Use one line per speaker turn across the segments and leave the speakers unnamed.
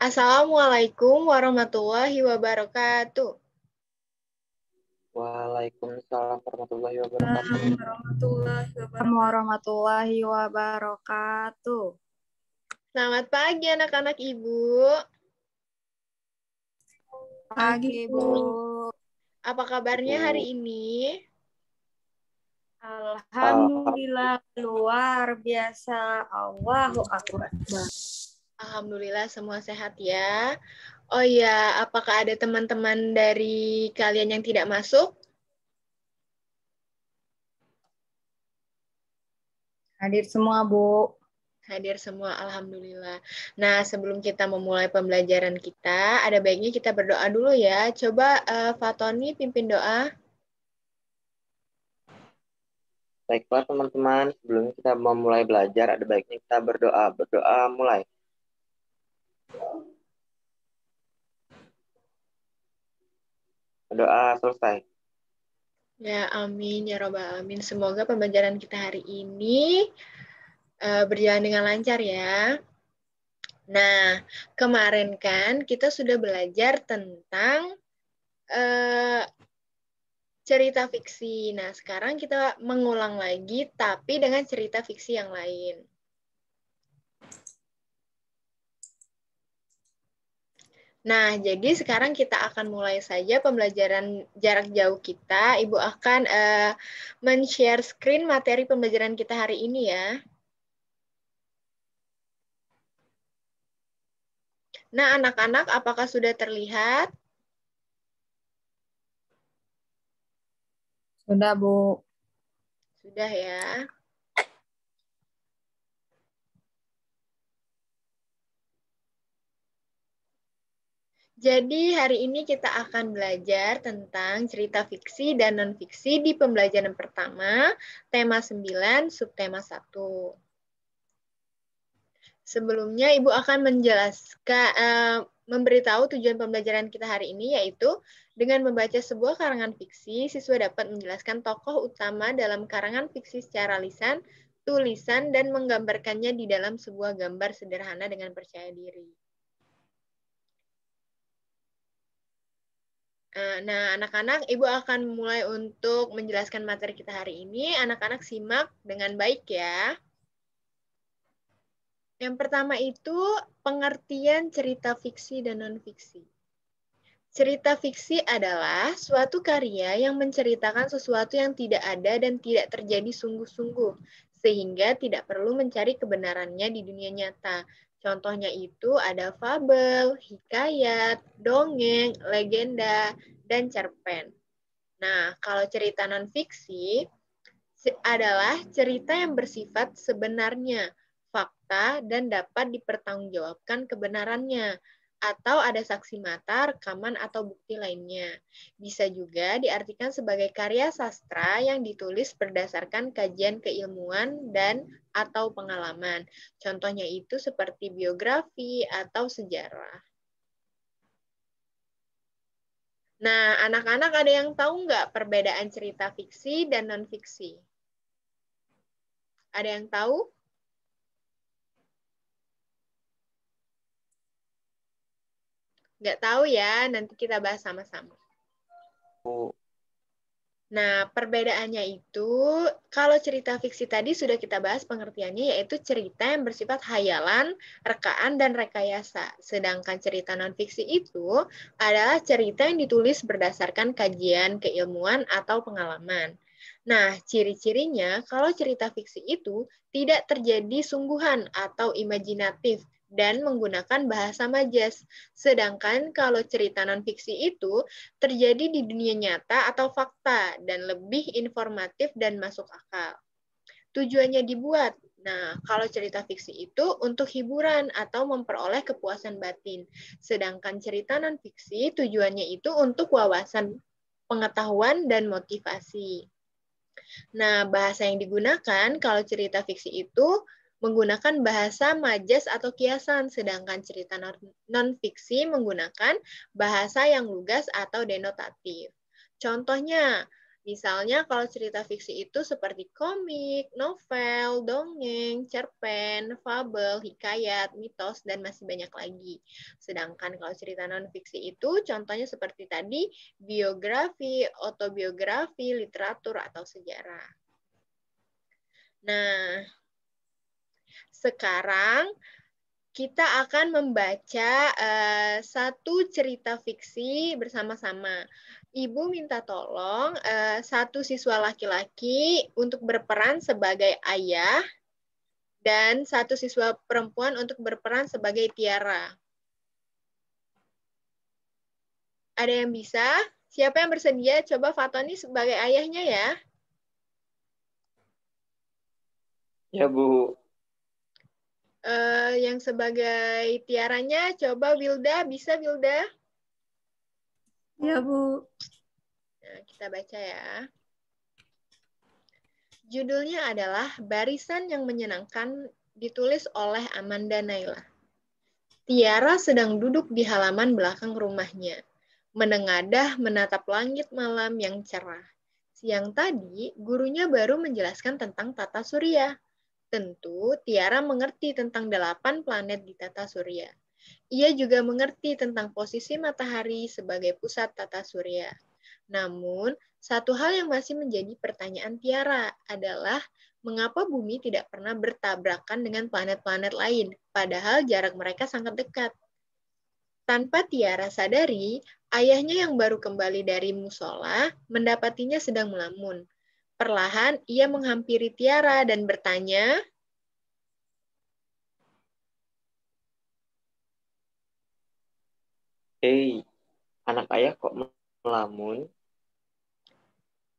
Assalamualaikum warahmatullahi wabarakatuh.
Waalaikumsalam warahmatullahi wabarakatuh.
Warahmatullahi wabarakatuh.
Selamat pagi anak-anak Ibu.
Pagi, Bu.
Apa kabarnya hari ini?
Alhamdulillah luar biasa. Allahu Akbar.
Alhamdulillah semua sehat ya. Oh ya, apakah ada teman-teman dari kalian yang tidak masuk?
Hadir semua, Bu.
Hadir semua, alhamdulillah. Nah, sebelum kita memulai pembelajaran kita, ada baiknya kita berdoa dulu ya. Coba Fatoni pimpin doa.
Baiklah teman-teman, sebelum kita memulai belajar, ada baiknya kita berdoa. Berdoa mulai. Doa selesai.
Ya, amin ya robbal alamin. Semoga pembelajaran kita hari ini berjalan dengan lancar ya. Nah, kemarin kan kita sudah belajar tentang cerita fiksi. Nah, sekarang kita mengulang lagi, tapi dengan cerita fiksi yang lain. Nah, jadi sekarang kita akan mulai saja pembelajaran jarak jauh kita. Ibu akan men-share screen materi pembelajaran kita hari ini ya. Nah, anak-anak, apakah sudah terlihat?
Sudah, Bu.
Sudah ya. Jadi hari ini kita akan belajar tentang cerita fiksi dan non-fiksi di pembelajaran pertama, tema 9, subtema 1. Sebelumnya Ibu akan menjelaskan, memberitahu tujuan pembelajaran kita hari ini, yaitu dengan membaca sebuah karangan fiksi, siswa dapat menjelaskan tokoh utama dalam karangan fiksi secara lisan, tulisan, dan menggambarkannya di dalam sebuah gambar sederhana dengan percaya diri. Nah, anak-anak, Ibu akan mulai untuk menjelaskan materi kita hari ini. Anak-anak simak dengan baik ya. Yang pertama itu pengertian cerita fiksi dan non-fiksi. Cerita fiksi adalah suatu karya yang menceritakan sesuatu yang tidak ada dan tidak terjadi sungguh-sungguh, sehingga tidak perlu mencari kebenarannya di dunia nyata. Contohnya itu ada fabel, hikayat, dongeng, legenda, dan cerpen. Nah, kalau cerita non-fiksi adalah cerita yang bersifat sebenarnya, fakta, dan dapat dipertanggungjawabkan kebenarannya, atau ada saksi mata, rekaman, atau bukti lainnya. Bisa juga diartikan sebagai karya sastra yang ditulis berdasarkan kajian keilmuan dan atau pengalaman. Contohnya itu seperti biografi atau sejarah. Nah, anak-anak ada yang tahu nggak perbedaan cerita fiksi dan non-fiksi? Ada yang tahu? Nggak tahu ya, nanti kita bahas sama-sama. Nah, perbedaannya itu, kalau cerita fiksi tadi sudah kita bahas pengertiannya, yaitu cerita yang bersifat hayalan, rekaan, dan rekayasa. Sedangkan cerita non-fiksi itu adalah cerita yang ditulis berdasarkan kajian, keilmuan, atau pengalaman. Nah, ciri-cirinya kalau cerita fiksi itu tidak terjadi sungguhan atau imajinatif, dan menggunakan bahasa majas. Sedangkan kalau cerita non-fiksi itu terjadi di dunia nyata atau fakta dan lebih informatif dan masuk akal. Tujuannya dibuat. Nah, kalau cerita fiksi itu untuk hiburan atau memperoleh kepuasan batin. Sedangkan cerita non-fiksi tujuannya itu untuk wawasan pengetahuan dan motivasi. Nah, bahasa yang digunakan kalau cerita fiksi itu menggunakan bahasa majas atau kiasan, sedangkan cerita non-fiksi menggunakan bahasa yang lugas atau denotatif. Contohnya, Misalnya kalau cerita fiksi itu seperti komik, novel, dongeng, cerpen, fabel, hikayat, mitos, dan masih banyak lagi. Sedangkan kalau cerita non-fiksi itu contohnya seperti tadi, biografi, autobiografi, literatur, atau sejarah. Nah, sekarang kita akan membaca satu cerita fiksi bersama-sama. Ibu minta tolong satu siswa laki-laki untuk berperan sebagai ayah dan satu siswa perempuan untuk berperan sebagai Tiara. Ada yang bisa? Siapa yang bersedia? Coba Fatoni sebagai ayahnya ya.
Ya, Bu.
Yang sebagai Tiaranya, coba Wilda. Bisa Wilda?
Ya, Bu.
Nah, kita baca ya. Judulnya adalah Barisan yang Menyenangkan, ditulis oleh Amanda Naila. Tiara sedang duduk di halaman belakang rumahnya, menengadah menatap langit malam yang cerah. Siang tadi, gurunya baru menjelaskan tentang tata surya. Tentu, Tiara mengerti tentang 8 planet di tata surya. Ia juga mengerti tentang posisi matahari sebagai pusat tata surya. Namun, satu hal yang masih menjadi pertanyaan Tiara adalah mengapa bumi tidak pernah bertabrakan dengan planet-planet lain, padahal jarak mereka sangat dekat. Tanpa Tiara sadari, ayahnya yang baru kembali dari musola mendapatinya sedang melamun. Perlahan, ia menghampiri Tiara dan bertanya,
Hei, anak ayah kok melamun?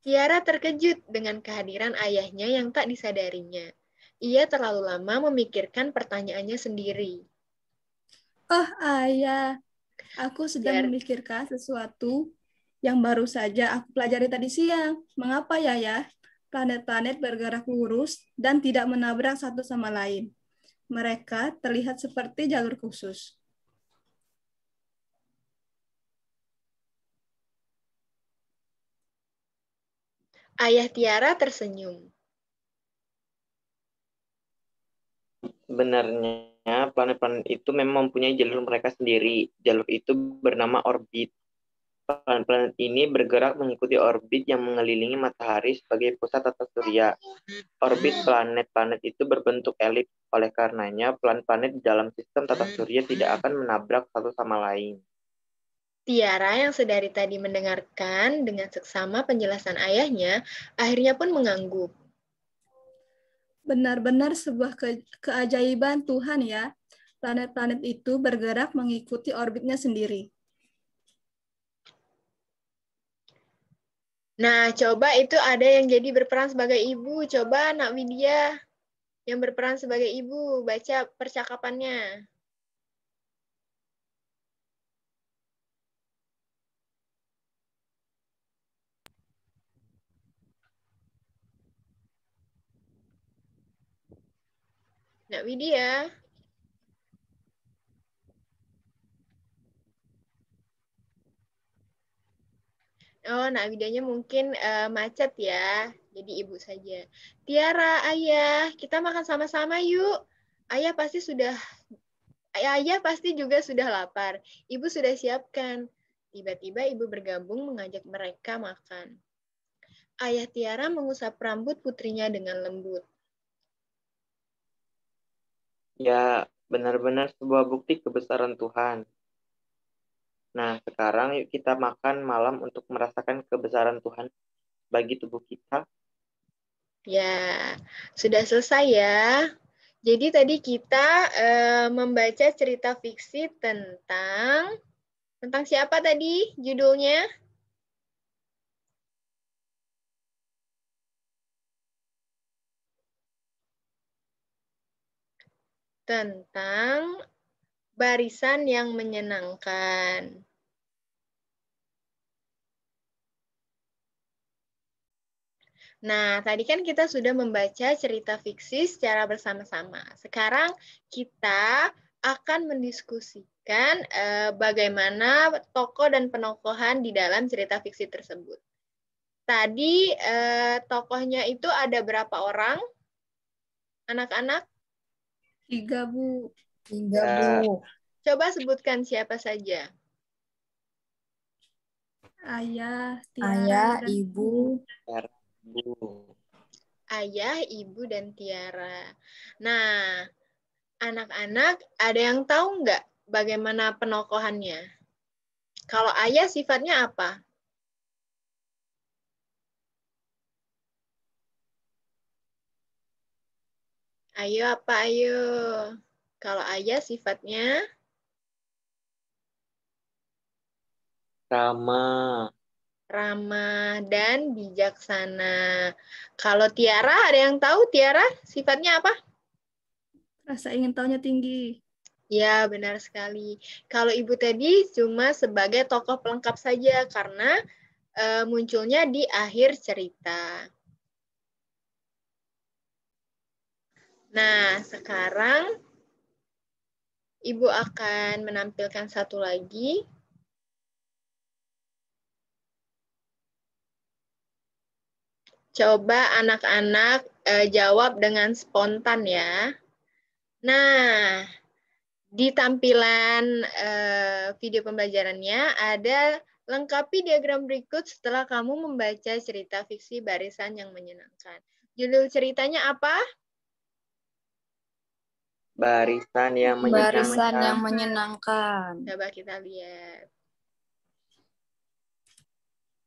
Tiara terkejut dengan kehadiran ayahnya yang tak disadarinya. Ia terlalu lama memikirkan pertanyaannya sendiri.
Oh, ayah, aku sedang
Biar
memikirkan sesuatu yang baru saja aku pelajari tadi siang. Mengapa ya? Planet-planet bergerak lurus dan tidak menabrak satu sama lain. Mereka terlihat seperti jalur khusus.
ayah Tiara tersenyum.
Sebenarnya planet-planet itu memang mempunyai jalur mereka sendiri. Jalur itu bernama orbit. Planet-planet ini bergerak mengikuti orbit yang mengelilingi matahari sebagai pusat tata surya. Orbit planet-planet itu berbentuk elips. Oleh karenanya, planet-planet di dalam sistem tata surya tidak akan menabrak satu sama lain.
Tiara yang sedari tadi mendengarkan dengan seksama penjelasan ayahnya, akhirnya pun mengangguk.
Benar-benar sebuah keajaiban Tuhan ya. Planet-planet itu bergerak mengikuti orbitnya sendiri.
Nah, coba itu ada yang jadi berperan sebagai ibu. Coba Nak Widya yang berperan sebagai ibu, baca percakapannya. Nak Widya. Oh, Nak Widyanya mungkin macet ya. Jadi ibu saja. Tiara, ayah, kita makan sama-sama yuk. Ayah pasti sudah Ayah pasti juga sudah lapar. Ibu sudah siapkan. Tiba-tiba ibu bergabung mengajak mereka makan. Ayah Tiara mengusap rambut putrinya dengan lembut.
Ya, benar-benar sebuah bukti kebesaran Tuhan. Nah, sekarang yuk kita makan malam untuk merasakan kebesaran Tuhan bagi tubuh kita.
Ya, sudah selesai ya. Jadi tadi kita membaca cerita fiksi tentang siapa tadi judulnya? Tentang barisan yang menyenangkan. Nah, tadi kan kita sudah membaca cerita fiksi secara bersama-sama. Sekarang kita akan mendiskusikan bagaimana tokoh dan penokohan di dalam cerita fiksi tersebut. Tadi tokohnya itu ada berapa orang? Anak-anak?
3, Bu.
3,
Ya.
Bu.
Coba sebutkan siapa saja.
Ayah, Tiara,
Ayah,
dan
Ibu.
Bu.
Ayah, Ibu, dan Tiara. Nah, anak-anak ada yang tahu nggak bagaimana penokohannya? Kalau ayah sifatnya apa? Ayo apa ayo? Kalau ayah sifatnya
Ramah.
ramah dan bijaksana. Kalau Tiara, ada yang tahu Tiara sifatnya apa?
rasa ingin tahunya tinggi.
Ya, benar sekali. Kalau Ibu tadi cuma sebagai tokoh pelengkap saja karena munculnya di akhir cerita. Nah, sekarang Ibu akan menampilkan satu lagi. Coba anak-anak jawab dengan spontan ya. Nah, di tampilan video pembelajarannya ada lengkapi diagram berikut setelah kamu membaca cerita fiksi Barisan yang Menyenangkan. Judul ceritanya apa?
Barisan yang
Barisan yang
menyenangkan.
menyenangkan.
Coba kita lihat.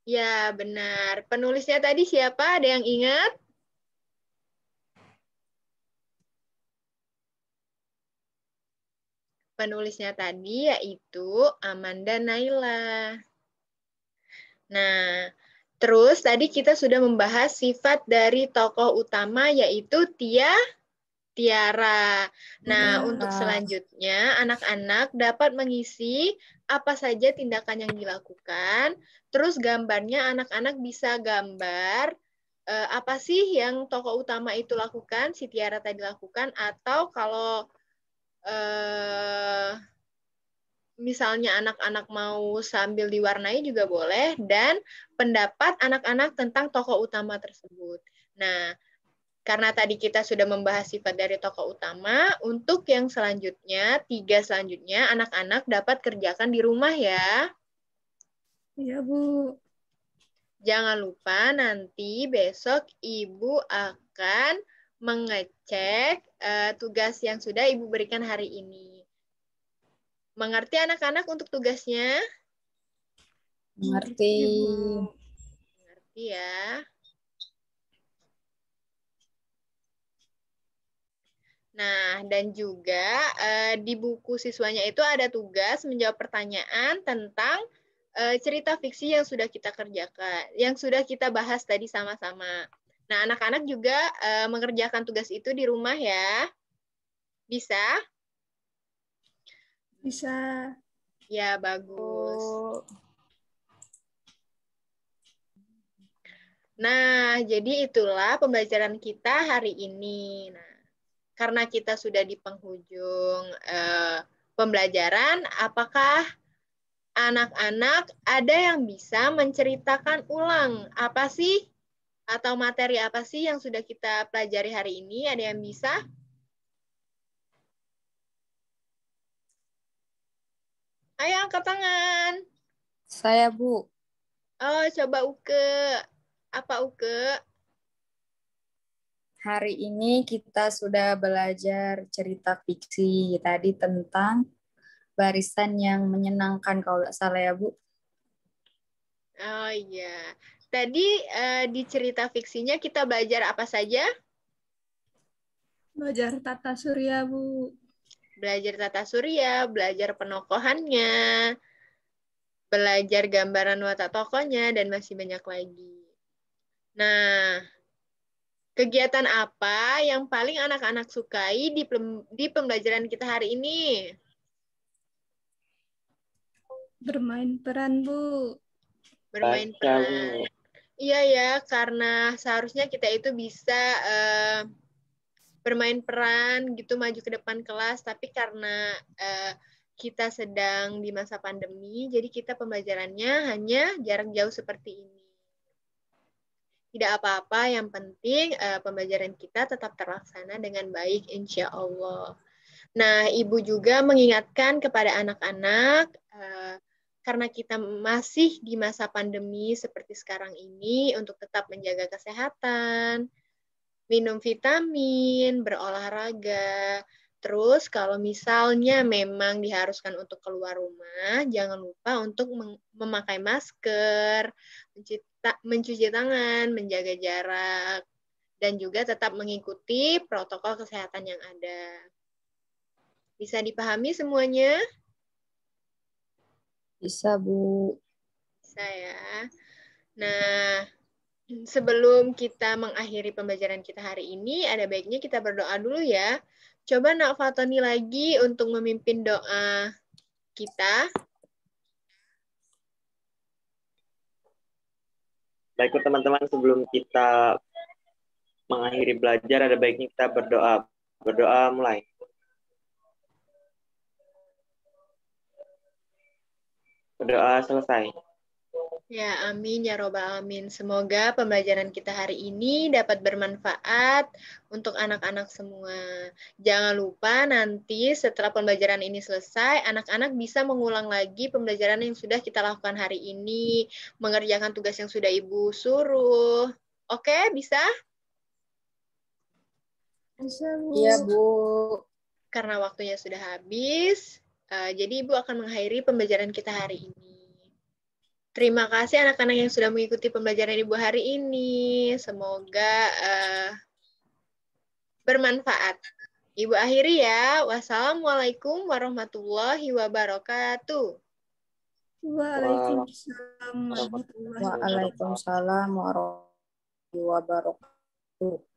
Ya, benar. Penulisnya tadi siapa? Ada yang ingat? Penulisnya tadi yaitu Amanda Naila. Nah, terus tadi kita sudah membahas sifat dari tokoh utama yaitu Tiara. Nah, untuk selanjutnya anak-anak dapat mengisi apa saja tindakan yang dilakukan. Terus gambarnya anak-anak bisa gambar apa sih yang tokoh utama itu lakukan, si Tiara tadi lakukan, atau kalau misalnya anak-anak mau sambil diwarnai juga boleh, dan pendapat anak-anak tentang tokoh utama tersebut. Nah, karena tadi kita sudah membahas sifat dari tokoh utama, untuk yang selanjutnya, 3 selanjutnya, anak-anak dapat kerjakan di rumah ya.
Iya, Bu.
Jangan lupa nanti besok Ibu akan mengecek tugas yang sudah Ibu berikan hari ini. Mengerti anak-anak untuk tugasnya?
Mengerti.
Mengerti ya. Nah, dan juga di buku siswanya itu ada tugas menjawab pertanyaan tentang cerita fiksi yang sudah kita kerjakan, yang sudah kita bahas tadi sama-sama. Nah, anak-anak juga mengerjakan tugas itu di rumah ya. Bisa?
Bisa.
Ya, bagus. Nah, jadi itulah pembelajaran kita hari ini. Nah, karena kita sudah di penghujung pembelajaran, apakah anak-anak ada yang bisa menceritakan ulang apa sih atau materi apa sih yang sudah kita pelajari hari ini? Ada yang bisa? Ayo angkat tangan.
Saya, Bu.
Oh, coba Uke. Apa Uke?
Hari ini kita sudah belajar cerita fiksi tadi tentang Barisan yang Menyenangkan kalau nggak salah ya, Bu.
Oh iya. Tadi di cerita fiksinya kita belajar apa saja?
Belajar tata surya, Bu.
Belajar tata surya, belajar penokohannya, belajar gambaran watak tokohnya, dan masih banyak lagi. Nah, kegiatan apa yang paling anak-anak sukai di pembelajaran kita hari ini?
Bermain peran, Bu.
Bermain
Baca,
peran.
Bu.
Iya ya, karena seharusnya kita itu bisa bermain peran gitu maju ke depan kelas, tapi karena kita sedang di masa pandemi, jadi kita pembelajarannya hanya jarak jauh seperti ini. Tidak apa-apa, yang penting pembelajaran kita tetap terlaksana dengan baik, insya Allah. Nah, Ibu juga mengingatkan kepada anak-anak, karena kita masih di masa pandemi seperti sekarang ini, untuk tetap menjaga kesehatan, minum vitamin, berolahraga. Terus kalau misalnya memang diharuskan untuk keluar rumah, jangan lupa untuk memakai masker, mencuci tangan, menjaga jarak, dan juga tetap mengikuti protokol kesehatan yang ada. Bisa dipahami semuanya?
Bisa, Bu.
Bisa ya. Nah, sebelum kita mengakhiri pembelajaran kita hari ini, ada baiknya kita berdoa dulu ya. Coba Nak Fatoni lagi untuk memimpin doa kita.
Baik teman-teman, sebelum kita mengakhiri belajar, ada baiknya kita berdoa. Berdoa mulai. Berdoa selesai.
Ya, amin ya robbal alamin. Semoga pembelajaran kita hari ini dapat bermanfaat untuk anak-anak semua. Jangan lupa nanti setelah pembelajaran ini selesai, anak-anak bisa mengulang lagi pembelajaran yang sudah kita lakukan hari ini, mengerjakan tugas yang sudah Ibu suruh. Oke, bisa?
Bisa, Bu.
Iya, Bu.
Karena waktunya sudah habis, jadi Ibu akan mengakhiri pembelajaran kita hari ini. Terima kasih anak-anak yang sudah mengikuti pembelajaran Ibu hari ini. Semoga bermanfaat. Ibu akhiri ya. Wassalamualaikum warahmatullahi wabarakatuh.
Waalaikumsalam warahmatullahi wabarakatuh.
Waalaikumsalam warahmatullahi wabarakatuh.